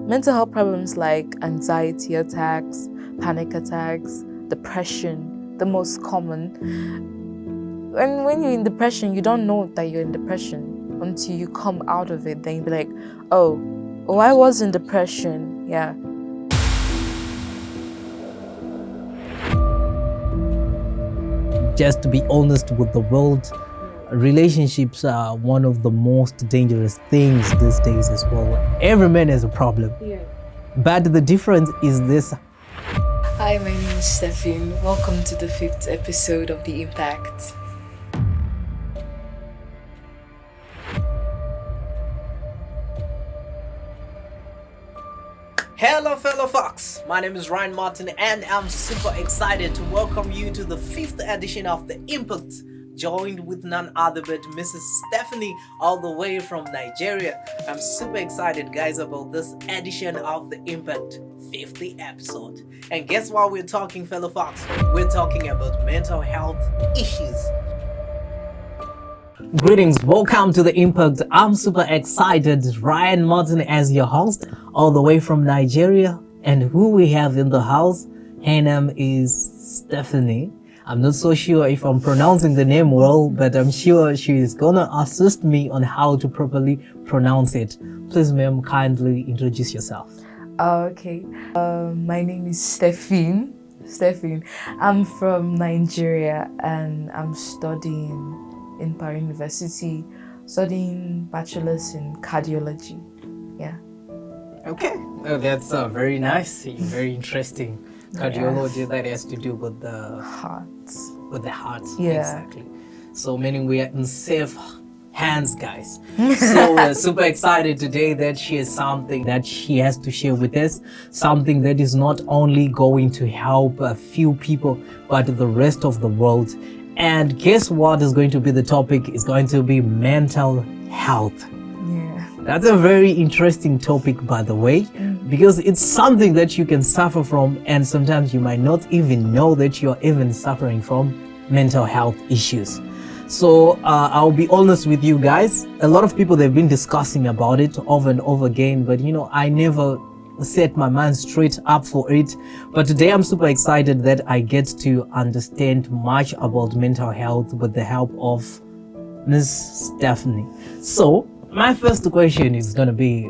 mental health problems like anxiety attacks, panic attacks, depression, the most common. And when you're in depression, you don't know that you're in depression until you come out of it. Then you'll be like, oh, I was in depression. Yeah. Just to be honest with the world, relationships are one of the most dangerous things these days as well. Every man has a problem. Yeah. But the difference is this. Hi, my name is Stephine. Welcome to the 5th episode of The Impact. Hello fellow folks, my name is Ryan Martin and I'm super excited to welcome you to the 5th edition of The Impact, joined with none other but Mrs. Stephine all the way from Nigeria. I'm super excited guys about this edition of The Impact 50th episode. And guess what we're talking, fellow folks? We're talking about mental health issues. Greetings, welcome to The Impact. I'm super excited. Ryan Martin as your host, all the way from Nigeria. And who we have in the house, her name is Stephine. I'm not so sure if I'm pronouncing the name well, but I'm sure she is gonna assist me on how to properly pronounce it. Please, ma'am, kindly introduce yourself. Okay. My name is Stephine. I'm from Nigeria and I'm studying in Paris University, studying bachelor's in cardiology. Yeah. Okay, that's very nice, very interesting. Cardiology that has to do with the Heart. With the heart, Yeah. exactly. So meaning we are in safe hands, guys. So we're super excited today that she has something that she has to share with us, something that is not only going to help a few people, but the rest of the world. And guess what is going to be the topic? It's going to be mental health. Yeah. That's a very interesting topic, by the way, because it's something that you can suffer from, and sometimes you might not even know that you're even suffering from mental health issues. So I'll be honest with you guys. A lot of people, they've been discussing about it over and over again, but I never set my mind straight up for it. But today I'm super excited that I get to understand much about mental health with the help of Ms. Stephine. So my first question is gonna be,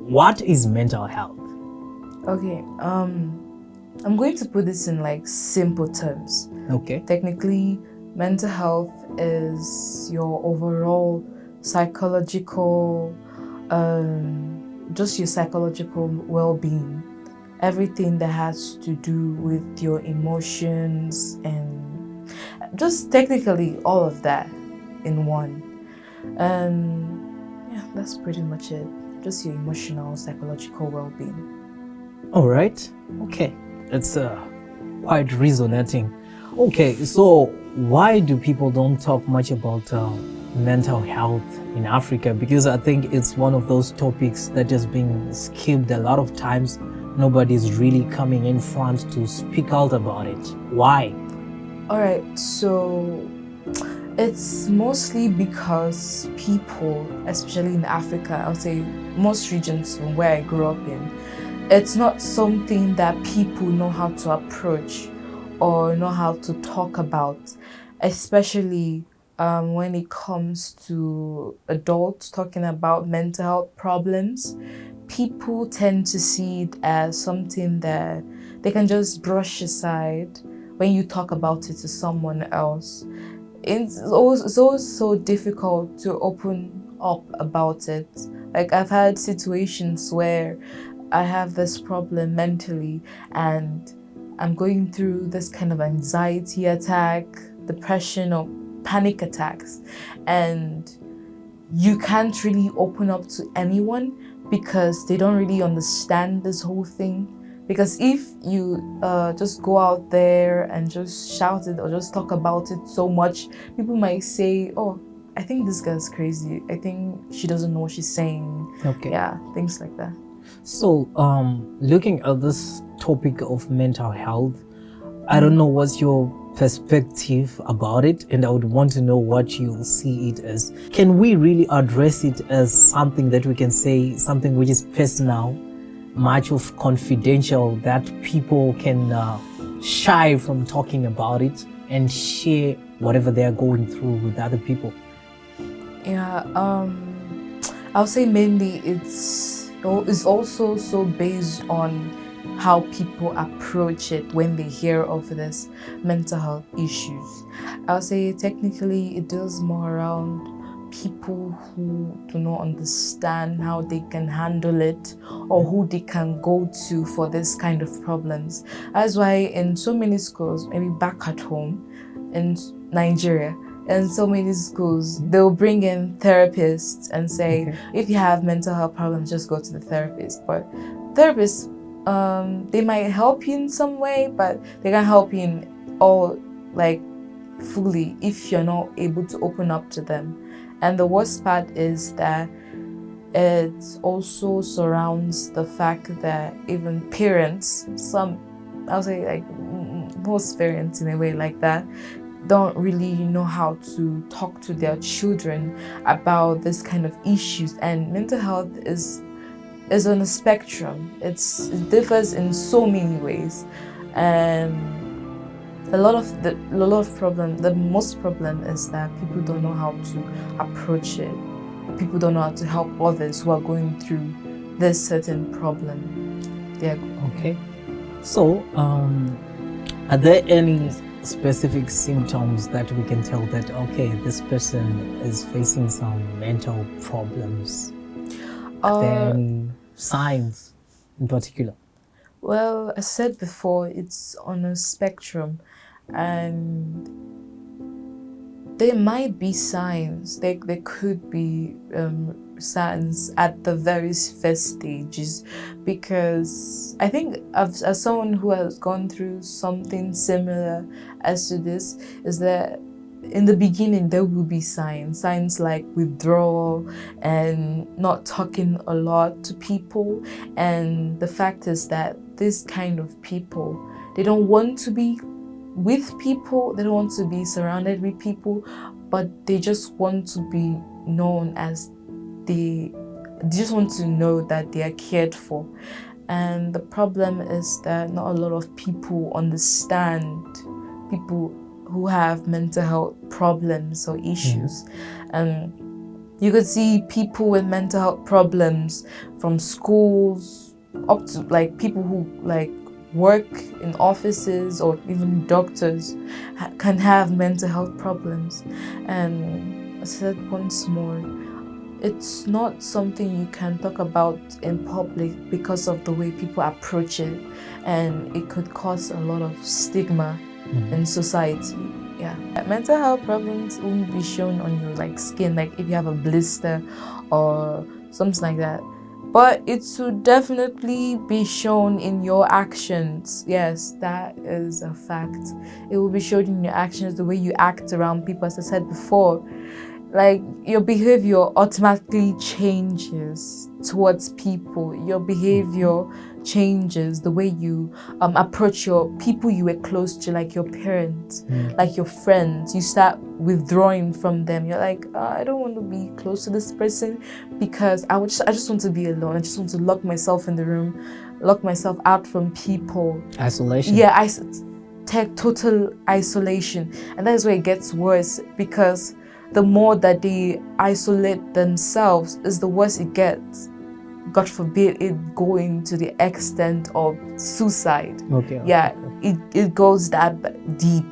what is mental health? Okay. I'm going to put this in like simple terms. Okay. Technically, mental health is your overall psychological, just your psychological well-being. Everything that has to do with your emotions and just technically all of that in one. Yeah, that's pretty much it. Just your emotional, psychological well-being. All right. Okay. That's quite resonating. Okay, so why do people don't talk much about mental health in Africa? Because I think it's one of those topics that has been skipped a lot of times. Nobody's really coming in front to speak out about it. Why? All right, so it's mostly because people, especially in Africa, I would say most regions from where I grew up in, it's not something that people know how to approach or know how to talk about, especially when it comes to adults talking about mental health problems. People tend to see it as something that they can just brush aside when you talk about it to someone else. It's always so difficult to open up about it. Like, I've had situations where I have this problem mentally and I'm going through this kind of anxiety attack, depression, or panic attacks, and you can't really open up to anyone because they don't really understand this whole thing. Because if you just go out there and just shout it or just talk about it so much, people might say, oh, I think this girl's crazy. I think she doesn't know what she's saying. Okay. Yeah, things like that. So, looking at this topic of mental health, I don't know what's your perspective about it, and I would want to know what you see it as. Can we really address it as something that we can say, something which is personal, much of confidential, that people can shy from talking about it and share whatever they are going through with other people? Yeah, I'll say mainly it's also so based on how people approach it when they hear of this mental health issues. I'll say technically it deals more around people who do not understand how they can handle it or who they can go to for this kind of problems. That's why in so many schools, maybe back at home in Nigeria, in so many schools, they'll bring in therapists and say, if you have mental health problems, just go to the therapist. But therapists, they might help you in some way, but they can't help you in all, like, fully if you're not able to open up to them. And the worst part is that it also surrounds the fact that even parents, I'll say like most parents in a way like that, don't really know how to talk to their children about this kind of issues. And mental health is on a spectrum. It differs in so many ways, and the most problem is that people don't know how to approach it. People don't know how to help others who are going through this certain problem. Okay. So, are there any specific symptoms that we can tell that, okay, this person is facing some mental problems? Are there any signs in particular? Well, I said before, it's on a spectrum, and there might be signs. There could be signs at the very first stages, because I think as someone who has gone through something similar as to this, is that in the beginning there will be signs like withdrawal and not talking a lot to people. And the fact is that this kind of people, they don't want to be with people, they don't want to be surrounded with people, but they just want to be known as they just want to know that they are cared for. And the problem is that not a lot of people understand people who have mental health problems or issues. You could see people with mental health problems from schools up to like people who like work in offices, or even doctors can have mental health problems. And I said once more, it's not something you can talk about in public because of the way people approach it, and it could cause a lot of stigma in society. Yeah, mental health problems won't be shown on your like skin, like if you have a blister or something like that, but it should definitely be shown in your actions. Yes, that is a fact. It will be shown in your actions, the way you act around people. As I said before, like your behavior automatically changes towards people. Your behavior changes, the way you approach your people you were close to, like your parents, like your friends. You start withdrawing from them. You're like, I don't want to be close to this person because I just want to be alone. I just want to lock myself in the room, lock myself out from people. Isolation. Yeah, total isolation. And that is where it gets worse, because the more that they isolate themselves is the worse it gets. God forbid it going to the extent of suicide. Yeah, it goes that deep.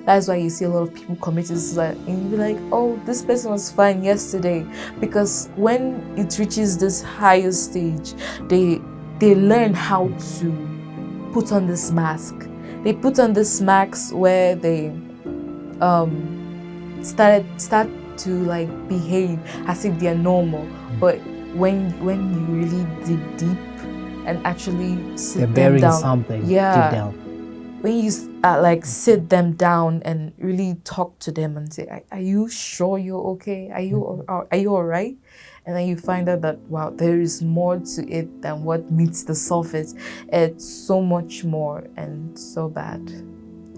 That's why you see a lot of people committing suicide, and you be like, oh, this person was fine yesterday. Because when it reaches this higher stage, they learn how to put on this mask. They put on this mask where they start to like behave as if they are normal. But when you really dig deep and actually sit them down, something deep down. When you like sit them down and really talk to them and say, are you sure you're okay? Are you all right? And then you find out that, wow, there is more to it than what meets the surface. It's so much more and so bad.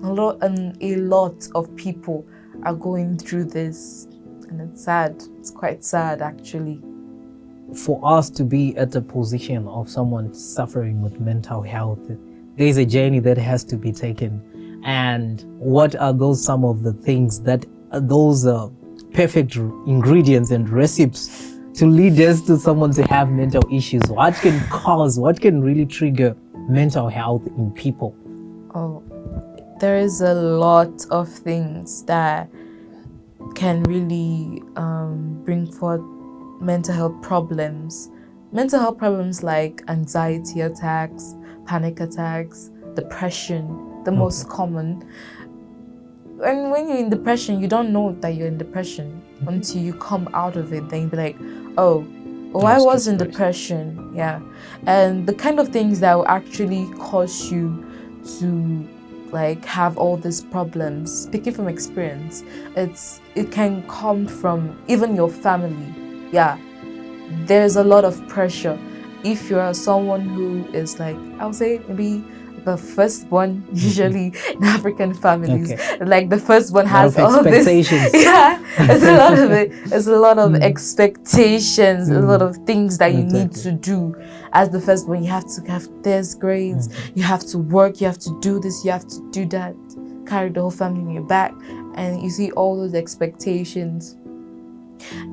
a lot of people are going through this, and it's sad. It's quite sad, actually. For us to be at the position of someone suffering with mental health, there's a journey that has to be taken. And what are those some of the things that those perfect ingredients and recipes to lead us to someone to have mental issues? What can really trigger mental health in people? Oh, there is a lot of things that can really bring forth mental health problems. Mental health problems like anxiety attacks, panic attacks, depression, the most common. And when you're in depression, you don't know that you're in depression until you come out of it. Then you be like, oh, I was in depression. Yeah. And the kind of things that will actually cause you to like have all these problems, speaking from experience, it can come from even your family. Yeah. There's a lot of pressure. If you're someone who is like, I would say maybe the firstborn, usually in African families, like the firstborn has all this. Yeah, it's a lot of it. It's a lot of expectations, a lot of things that you need to do. As the firstborn, you have to have test grades, you have to work, you have to do this, you have to do that, carry the whole family on your back, and you see all those expectations.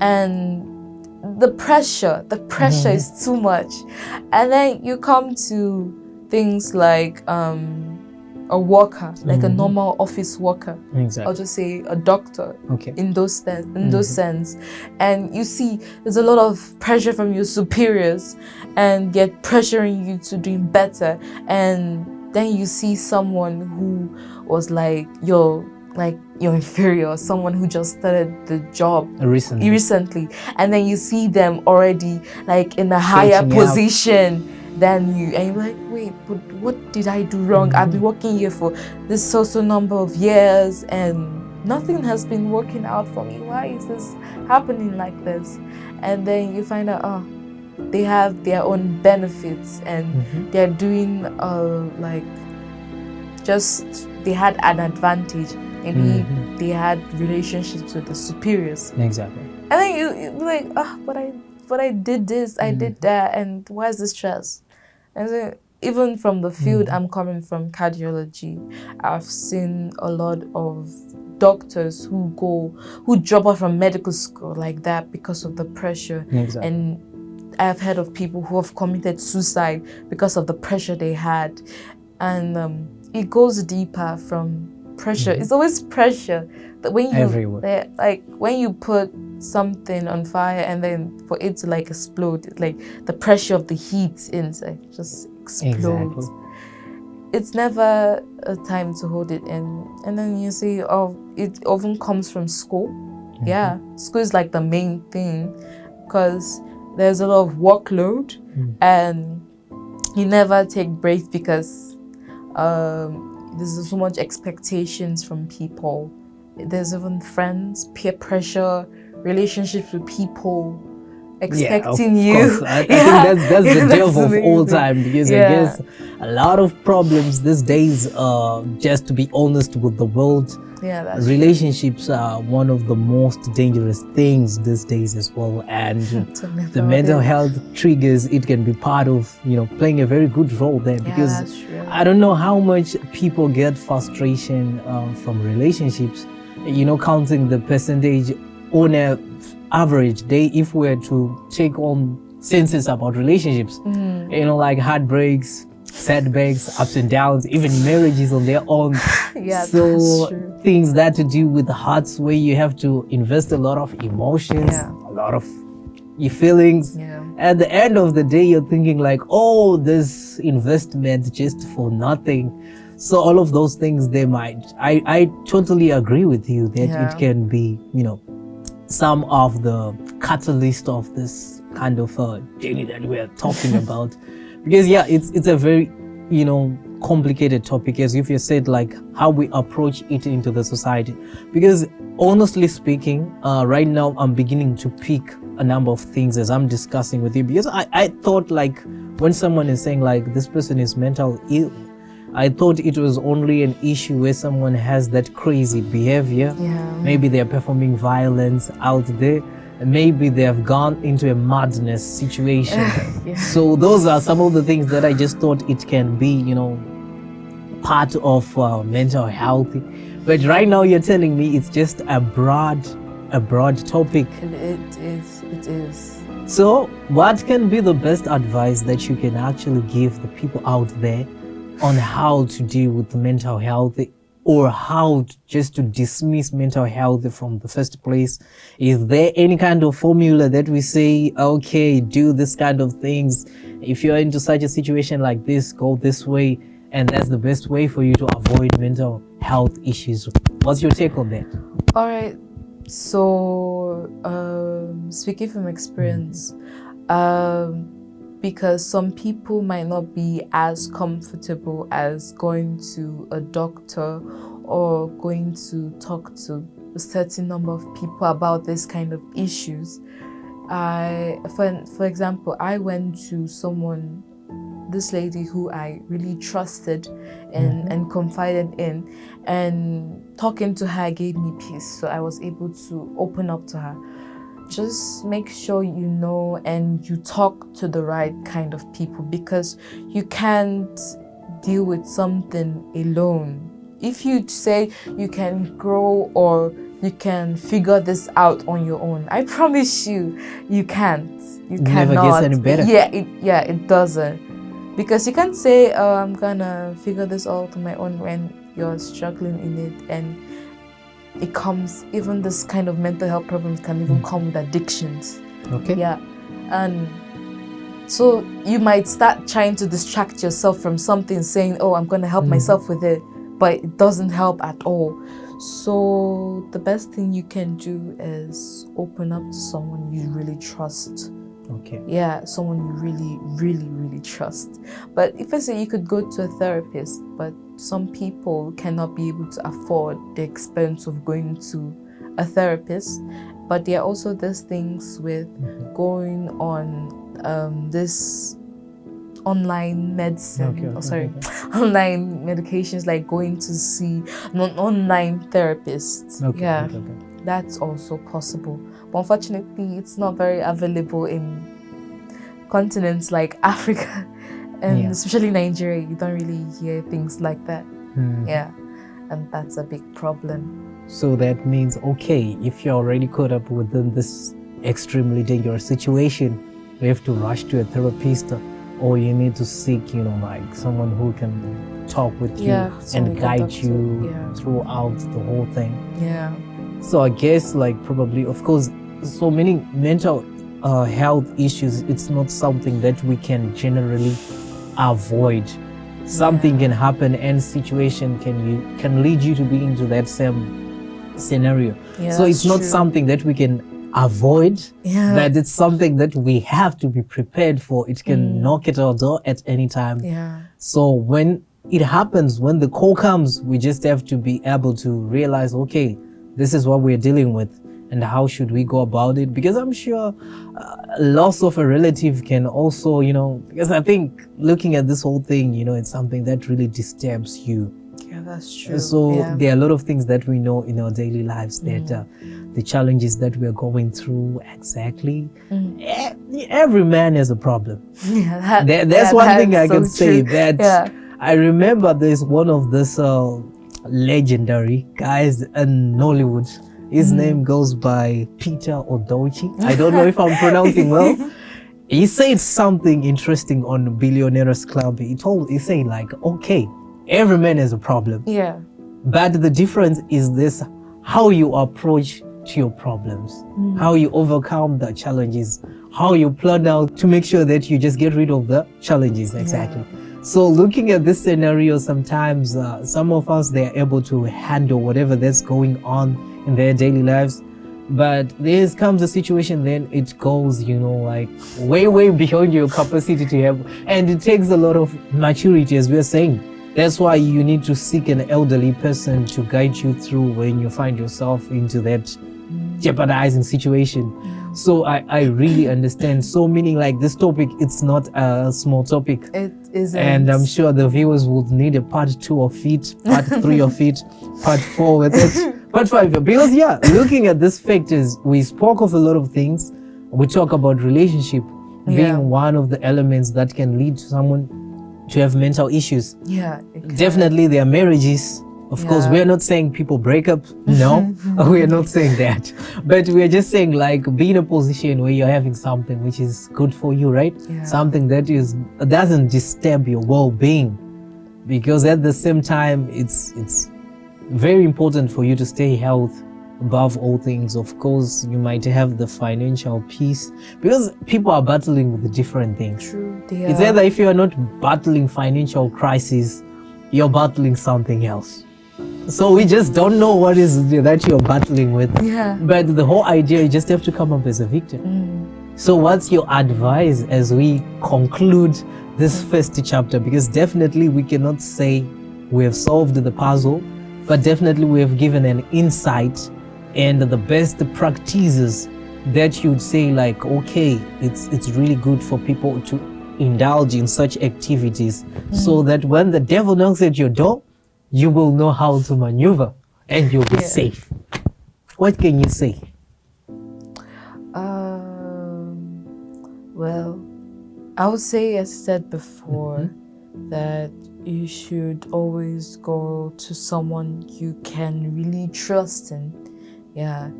And the pressure is too much. And then you come to things like a worker, like a normal office worker. Exactly. I'll just say a doctor. In those sense, and you see there's a lot of pressure from your superiors, and they're pressuring you to doing better. And then you see someone who was like your inferior, someone who just started the job recently, and then you see them already like in a higher position than you, and you're like, wait, but what did I do wrong? I've been working here for this so number of years and nothing has been working out for me. Why is this happening like this? And then you find out, they have their own benefits, and they're doing they had an advantage. Maybe they had relationships with the superiors. Exactly. And then you're like, but I did this, I did that, and why is this stress? And so even from the field I'm coming from, cardiology, I've seen a lot of doctors who drop out from medical school like that because of the pressure. Exactly. And I've heard of people who have committed suicide because of the pressure they had. And it goes deeper from pressure. It's always pressure. That when you when you put something on fire and then for it to like explode, it's like the pressure of the heat inside just explodes. Exactly. It's never a time to hold it in. And then you see, it often comes from school. Yeah, school is like the main thing because there's a lot of workload and you never take breaks because there's so much expectations from people. There's even friends, peer pressure, relationships with people expecting you. I think that's the devil of all time, because I guess a lot of problems these days, just to be honest with the world, relationships are one of the most dangerous things these days as well. And the mental health triggers, it can be part of, playing a very good role there, because I don't know how much people get frustration from relationships, counting the percentage on a average day. If we were to take on census about relationships, like heartbreaks, setbacks, ups and downs, even marriages on their own. So things that to do with the hearts, where you have to invest a lot of emotions, a lot of your feelings. At the end of the day, you're thinking like, this investment just for nothing. So all of those things, I totally agree with you that it can be, some of the catalyst of this kind of journey that we're talking about. Because it's a very, complicated topic, as if you said, like how we approach it into the society. Because honestly speaking, right now I'm beginning to pick a number of things as I'm discussing with you, because I thought like when someone is saying like this person is mental ill, I thought it was only an issue where someone has that crazy behavior. Maybe they're performing violence out there. Maybe they have gone into a madness situation. So those are some of the things that I just thought it can be, part of mental health. But right now you're telling me it's just a broad topic. It is. So what can be the best advice that you can actually give the people out there on how to deal with mental health, or how just to dismiss mental health from the first place? Is there any kind of formula that we say, okay, do this kind of things? If you're into such a situation like this, go this way, and that's the best way for you to avoid mental health issues? What's your take on that? All right. So, speaking from experience, because some people might not be as comfortable as going to a doctor or going to talk to a certain number of people about this kind of issues. For example, I went to this lady who I really trusted and confided in, and talking to her gave me peace. So I was able to open up to her. Just make sure you know and you talk to the right kind of people, because you can't deal with something alone. If you say you can grow or you can figure this out on your own, I promise you, you can't. You cannot. Never gets any better. It doesn't. Because you can't say, I'm gonna figure this out on my own when you're struggling in it, and it comes, even this kind of mental health problems can even come with addictions. Okay. Yeah. And so you might start trying to distract yourself from something, saying, oh, I'm gonna help myself with it, but it doesn't help at all. So the best thing you can do is open up to someone you really trust. Okay. Yeah, someone you really, really, really trust. But if I say you could go to a therapist, but some people cannot be able to afford the expense of going to a therapist. But there are also these things with going on this online medicine, online medications, like going to see an online therapist. That's also possible. But unfortunately, it's not very available in continents like Africa and especially Nigeria. You don't really hear things like that. Yeah, and that's a big problem. So that means, okay, if you're already caught up within this extremely dangerous situation, you have to rush to a therapist, or you need to seek, like someone who can talk with you and guide you throughout the whole thing. Yeah. So I guess, like, probably, of course, so many mental health issues, it's not something that we can generally avoid. Something can happen, and situation can lead you to be into that same scenario. So it's not something that we can avoid, but it's something that we have to be prepared for. It can knock at our door at any time. So when it happens, when the call comes, we just have to be able to realize, okay, this is what we're dealing with, and how should we go about it? Because I'm sure loss of a relative can also, because I think looking at this whole thing, it's something that really disturbs you. Yeah, that's true. So there are a lot of things that we know in our daily lives that the challenges that we're going through, exactly. Every man has a problem. That's one thing I can say. That I remember there's one of this legendary guys in Nollywood. His name goes by Peter Odochi. I don't know if I'm pronouncing well. He said something interesting on Billionaires Club. He said, like, okay, every man has a problem. Yeah. But the difference is this: how you approach to your problems, how you overcome the challenges, how you plan out to make sure that you just get rid of the challenges. Exactly. So looking at this scenario, sometimes some of us, they are able to handle whatever that's going on in their daily lives. But there comes a situation, then it goes, like way, way beyond your capacity to have. And it takes a lot of maturity, as we're saying. That's why you need to seek an elderly person to guide you through when you find yourself into that jeopardizing situation. So I really understand. So meaning like this topic, it's not a small topic. It isn't. And I'm sure the viewers would need a part 2 of it, part 3 of it, part 4 with it, part 5. Because yeah, looking at these factors, we spoke of a lot of things. We talk about relationship being one of the elements that can lead someone to have mental issues. Yeah. Definitely there are marriages. Of course, we're not saying people break up. No, we're not saying that. But we're just saying like be in a position where you're having something which is good for you, right? Yeah. Something that doesn't disturb your well-being. Because at the same time, it's very important for you to stay healthy above all things. Of course, you might have the financial piece because people are battling with different things. True. It's either if you are not battling financial crisis, you're battling something else. So we just don't know what is that you're battling with. Yeah. But the whole idea, you just have to come up as a victim. So what's your advice as we conclude this first chapter? Because definitely we cannot say we have solved the puzzle, but definitely we have given an insight and the best practices that you'd say like, okay, it's really good for people to indulge in such activities so that when the devil knocks at your door, you will know how to maneuver and you'll be safe. What can you say? Well, I would say, as I said before, that you should always go to someone you can really trust in. Yeah.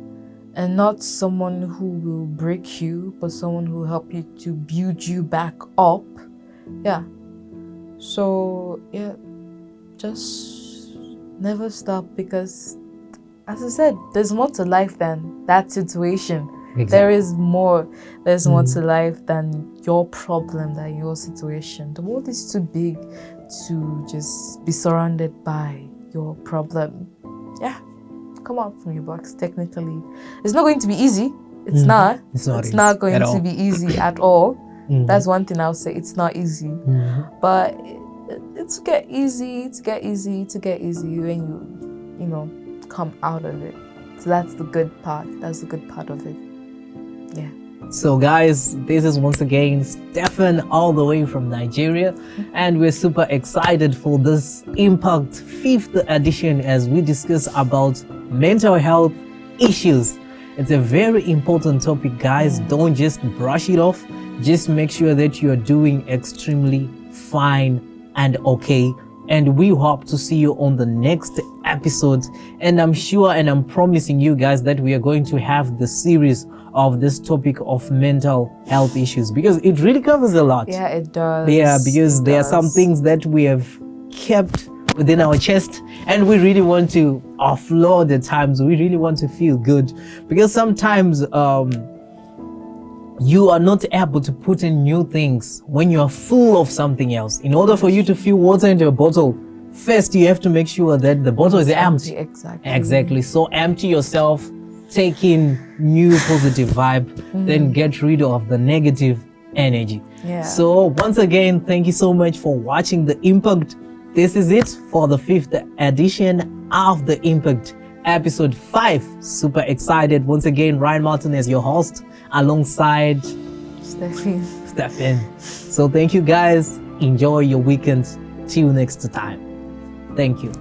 And not someone who will break you, but someone who will help you to build you back up. Yeah. So, yeah, just never stop because, as I said, there's more to life than that situation. Exactly. There is more. There's more to life than your problem, than your situation. The world is too big to just be surrounded by your problem. Yeah. Come out from your box, technically. It's not going to be easy. It's not. It's not going to be easy at all. That's one thing I'll say. It's not easy. But it's get easy when you come out of it. So that's the good part. That's the good part of it. Yeah. So guys, this is once again Stephine all the way from Nigeria, and we're super excited for this Impact 5th edition as we discuss about mental health issues. It's a very important topic, guys. Don't just brush it off. Just make sure that you're doing extremely fine and okay. And we hope to see you on the next episode. And I'm sure and I'm promising you guys that we are going to have the series of this topic of mental health issues because it really covers a lot. Yeah, it does. Yeah, because there are some things that we have kept within our chest and we really want to offload at times. We really want to feel good because sometimes you are not able to put in new things when you are full of something else. In order for you to fill water into a bottle, first you have to make sure that the bottle is empty. Exactly. So empty yourself, take in new positive vibe, then get rid of the negative energy. Yeah. So once again, thank you so much for watching the Impact. This is it for the 5th edition of the Impact, episode 5. Super excited. Once again, Ryan Martin as your host, alongside Stephine. So thank you guys. Enjoy your weekend. Till next time. Thank you.